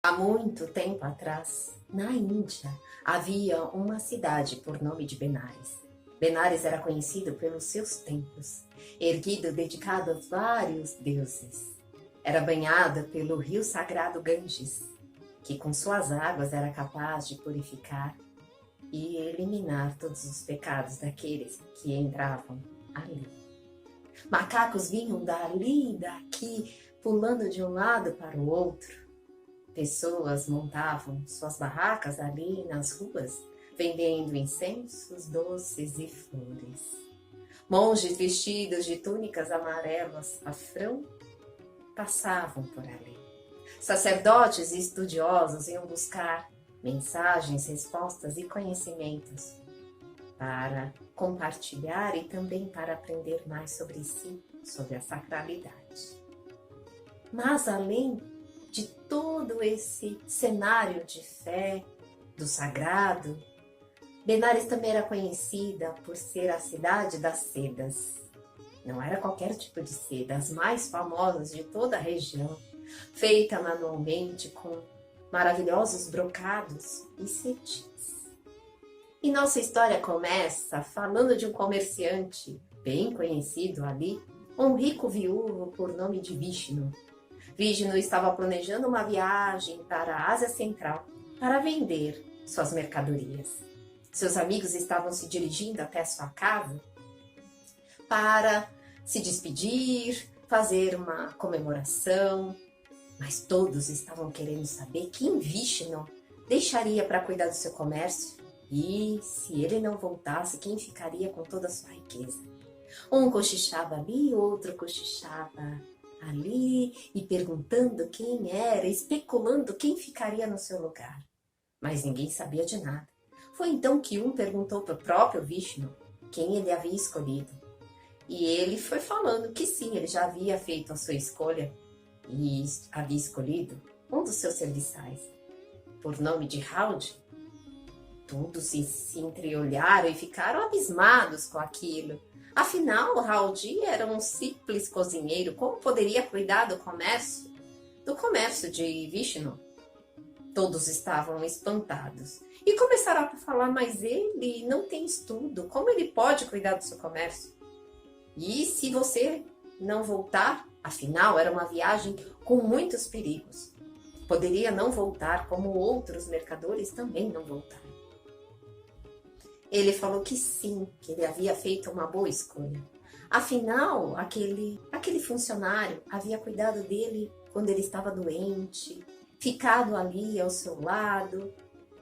Há muito tempo atrás, na Índia, havia uma cidade por nome de Benares. Benares era conhecido pelos seus templos, erguido dedicado a vários deuses. Era banhada pelo rio sagrado Ganges, que com suas águas era capaz de purificar e eliminar todos os pecados daqueles que entravam ali. Macacos vinham dali e daqui, pulando de um lado para o outro. Pessoas montavam suas barracas ali nas ruas, vendendo incensos, doces e flores. Monges vestidos de túnicas amarelas açafrão passavam por ali. Sacerdotes e estudiosos iam buscar mensagens, respostas e conhecimentos para compartilhar e também para aprender mais sobre si, sobre a sacralidade. Mas além de todo esse cenário de fé, do sagrado, Benares também era conhecida por ser a cidade das sedas. Não era qualquer tipo de seda, as mais famosas de toda a região, feita manualmente com maravilhosos brocados e cetim. E nossa história começa falando de um comerciante bem conhecido ali, um rico viúvo por nome de Vishnu. Vishnu estava planejando uma viagem para a Ásia Central para vender suas mercadorias. Seus amigos estavam se dirigindo até sua casa para se despedir, fazer uma comemoração, mas todos estavam querendo saber quem Vishnu deixaria para cuidar do seu comércio e, se ele não voltasse, quem ficaria com toda a sua riqueza. Um cochichava ali, outro cochichava ali e perguntando quem era, especulando quem ficaria no seu lugar. Mas ninguém sabia de nada. Foi então que um perguntou para o próprio Vishnu quem ele havia escolhido. E ele foi falando que sim, ele já havia feito a sua escolha e havia escolhido um dos seus serviçais, por nome de Raudi. Todos se entreolharam e ficaram abismados com aquilo. Afinal, Raudi era um simples cozinheiro. Como poderia cuidar do comércio de Vishnu? Todos estavam espantados e começaram a falar, mas ele não tem estudo. Como ele pode cuidar do seu comércio? E se você não voltar? Afinal, era uma viagem com muitos perigos. Poderia não voltar, como outros mercadores também não voltaram. Ele falou que sim, que ele havia feito uma boa escolha. Afinal, aquele funcionário havia cuidado dele quando ele estava doente, ficado ali ao seu lado,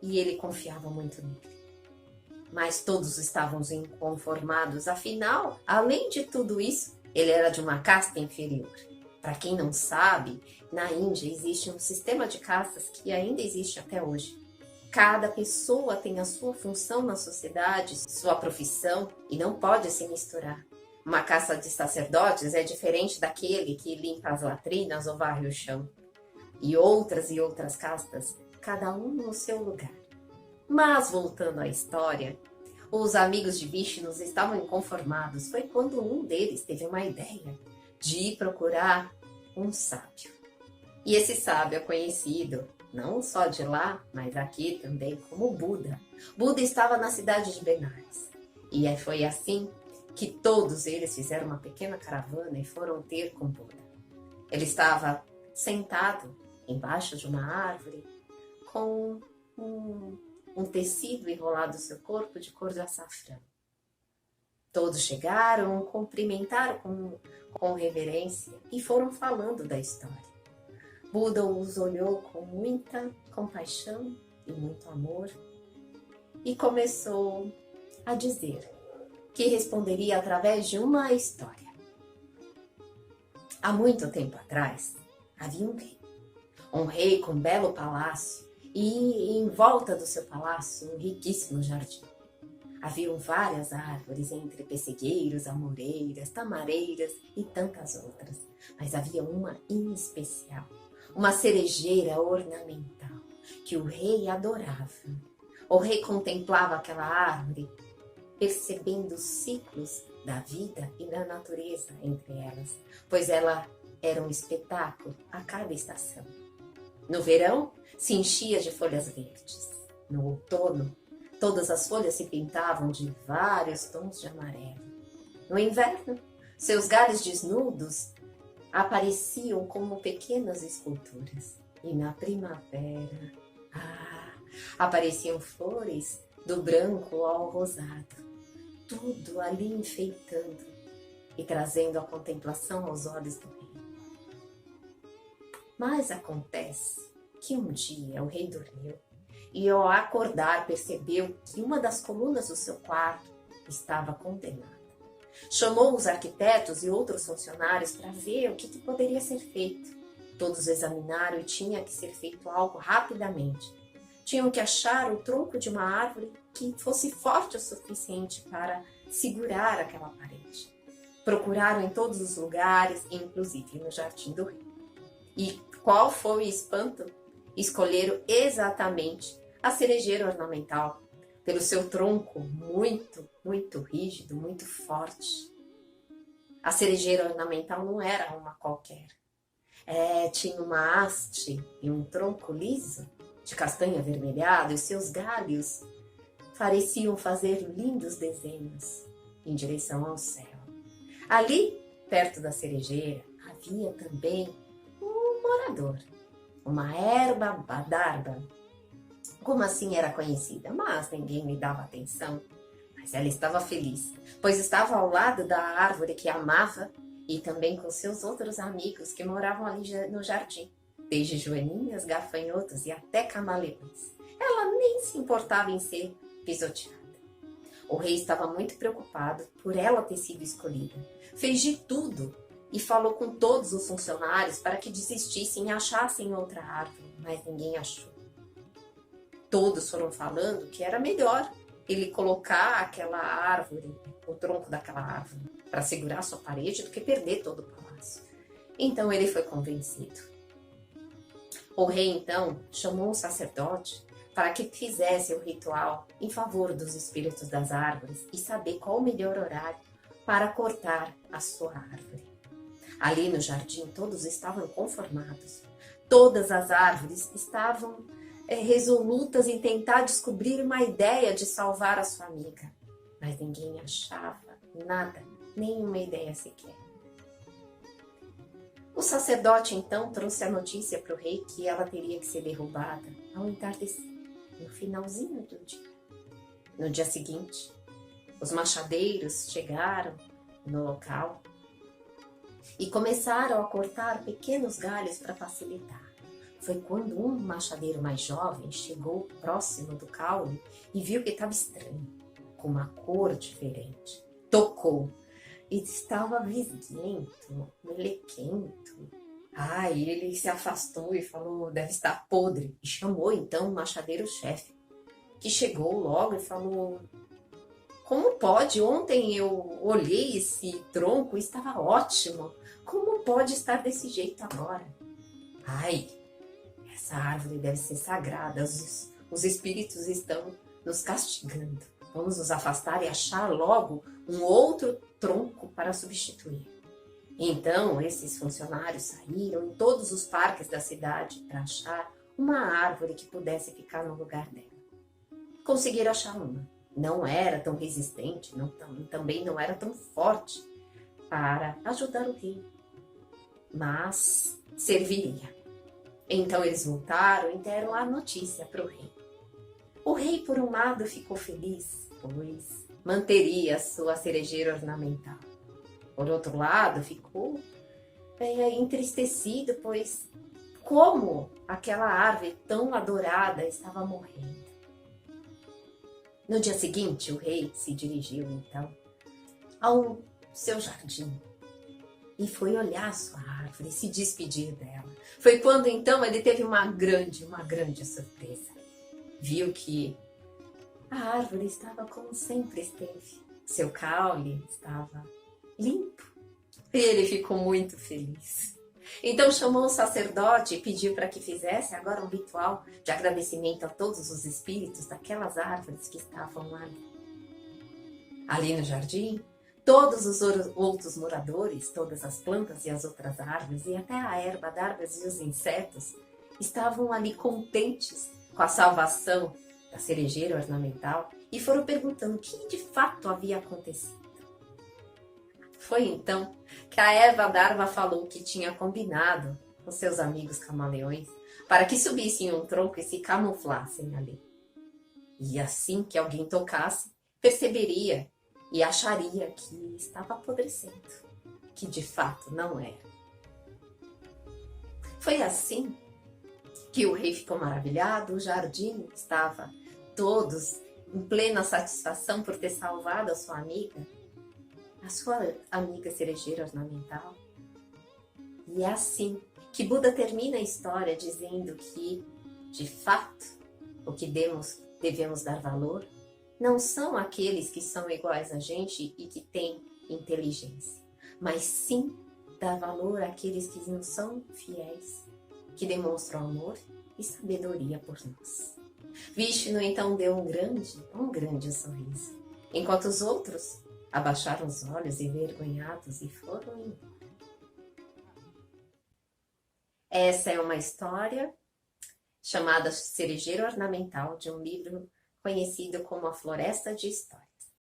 e ele confiava muito nele. Mas todos estavam inconformados. Afinal, além de tudo isso, ele era de uma casta inferior. Para quem não sabe, na Índia existe um sistema de castas que ainda existe até hoje. Cada pessoa tem a sua função na sociedade, sua profissão, e não pode se misturar. Uma casta de sacerdotes é diferente daquele que limpa as latrinas ou varre o chão. E outras castas, cada um no seu lugar. Mas, voltando à história, os amigos de Vishnu estavam inconformados. Foi quando um deles teve uma ideia de ir procurar um sábio. E esse sábio é conhecido não só de lá, mas aqui também como Buda. Buda estava na cidade de Benares. E foi assim que todos eles fizeram uma pequena caravana e foram ter com Buda. Ele estava sentado embaixo de uma árvore com um tecido enrolado no seu corpo de cor de açafrão. Todos chegaram, cumprimentaram com reverência e foram falando da história. Buda os olhou com muita compaixão e muito amor e começou a dizer que responderia através de uma história. Há muito tempo atrás, havia um rei com um belo palácio e em volta do seu palácio um riquíssimo jardim. Haviam várias árvores entre pessegueiros, amoreiras, tamareiras e tantas outras, mas havia uma em especial. Uma cerejeira ornamental que o rei adorava. O rei contemplava aquela árvore, percebendo os ciclos da vida e da natureza entre elas, pois ela era um espetáculo a cada estação. No verão, se enchia de folhas verdes. No outono, todas as folhas se pintavam de vários tons de amarelo. No inverno, seus galhos desnudos apareciam como pequenas esculturas. E na primavera, apareciam flores do branco ao rosado, tudo ali enfeitando e trazendo a contemplação aos olhos do rei. Mas acontece que um dia o rei dormiu e ao acordar percebeu que uma das colunas do seu quarto estava condenada. Chamou os arquitetos e outros funcionários para ver o que poderia ser feito. Todos examinaram e tinha que ser feito algo rapidamente. Tinham que achar o tronco de uma árvore que fosse forte o suficiente para segurar aquela parede. Procuraram em todos os lugares, inclusive no jardim do rei. E qual foi o espanto? Escolheram exatamente a cerejeira ornamental, pelo seu tronco muito, muito rígido, muito forte. A cerejeira ornamental não era uma qualquer. Tinha uma haste e um tronco liso, de castanho avermelhado, e seus galhos pareciam fazer lindos desenhos em direção ao céu. Ali, perto da cerejeira, havia também um morador, uma erva badarba, como assim era conhecida, mas ninguém lhe dava atenção. Mas ela estava feliz, pois estava ao lado da árvore que amava e também com seus outros amigos que moravam ali no jardim, desde joaninhas, gafanhotos e até camaleões. Ela nem se importava em ser pisoteada. O rei estava muito preocupado por ela ter sido escolhida. Fez de tudo e falou com todos os funcionários para que desistissem e achassem outra árvore, mas ninguém achou. Todos foram falando que era melhor ele colocar aquela árvore, o tronco daquela árvore, para segurar sua parede do que perder todo o palácio. Então ele foi convencido. O rei então chamou um sacerdote para que fizesse o ritual em favor dos espíritos das árvores e saber qual o melhor horário para cortar a sua árvore. Ali no jardim todos estavam conformados. Todas as árvores estavam resolutas em tentar descobrir uma ideia de salvar a sua amiga. Mas ninguém achava nada, nenhuma ideia sequer. O sacerdote então trouxe a notícia para o rei que ela teria que ser derrubada ao entardecer, no finalzinho do dia. No dia seguinte, os machadeiros chegaram no local e começaram a cortar pequenos galhos para facilitar. Foi quando um machadeiro mais jovem chegou próximo do caule e viu que estava estranho, com uma cor diferente. Tocou e estava visguento, melequento. Ele se afastou e falou, deve estar podre. E chamou então o machadeiro-chefe, que chegou logo e falou, como pode? Ontem eu olhei esse tronco e estava ótimo. Como pode estar desse jeito agora? Essa árvore deve ser sagrada. Os espíritos estão nos castigando. Vamos nos afastar e achar logo um outro tronco para substituir. Então, esses funcionários saíram em todos os parques da cidade para achar uma árvore que pudesse ficar no lugar dela. Conseguiram achar uma. Não era tão resistente, também não era tão forte para ajudar o rei, mas serviria. Então eles voltaram e deram a notícia para o rei. O rei, por um lado, ficou feliz, pois manteria a sua cerejeira ornamental. Por outro lado, ficou entristecido, pois como aquela árvore tão adorada estava morrendo. No dia seguinte, o rei se dirigiu, então, ao seu jardim e foi olhar a sua árvore e se despedir dela. Foi quando, então, ele teve uma grande surpresa. Viu que a árvore estava como sempre esteve. Seu caule estava limpo e ele ficou muito feliz. Então chamou o sacerdote e pediu para que fizesse agora um ritual de agradecimento a todos os espíritos daquelas árvores que estavam ali. Ali no jardim, todos os outros moradores, todas as plantas e as outras árvores e até a erva d'árvores e os insetos estavam ali contentes com a salvação da cerejeira ornamental e foram perguntando o que de fato havia acontecido. Foi então que a Eva d'Arva falou que tinha combinado com seus amigos camaleões para que subissem um tronco e se camuflassem ali. E assim que alguém tocasse, perceberia e acharia que estava apodrecendo, que de fato não era. Foi assim que o rei ficou maravilhado, o jardim estava todos em plena satisfação por ter salvado a sua amiga cerejeira ornamental. E é assim que Buda termina a história dizendo que, de fato, o que devemos dar valor não são aqueles que são iguais a gente e que têm inteligência, mas sim dar valor àqueles que não são fiéis, que demonstram amor e sabedoria por nós. Vishnu então deu um grande sorriso, enquanto os outros abaixaram os olhos envergonhados e foram embora. Essa é uma história chamada Cerejeira Ornamental, de um livro conhecido como A Floresta de Histórias.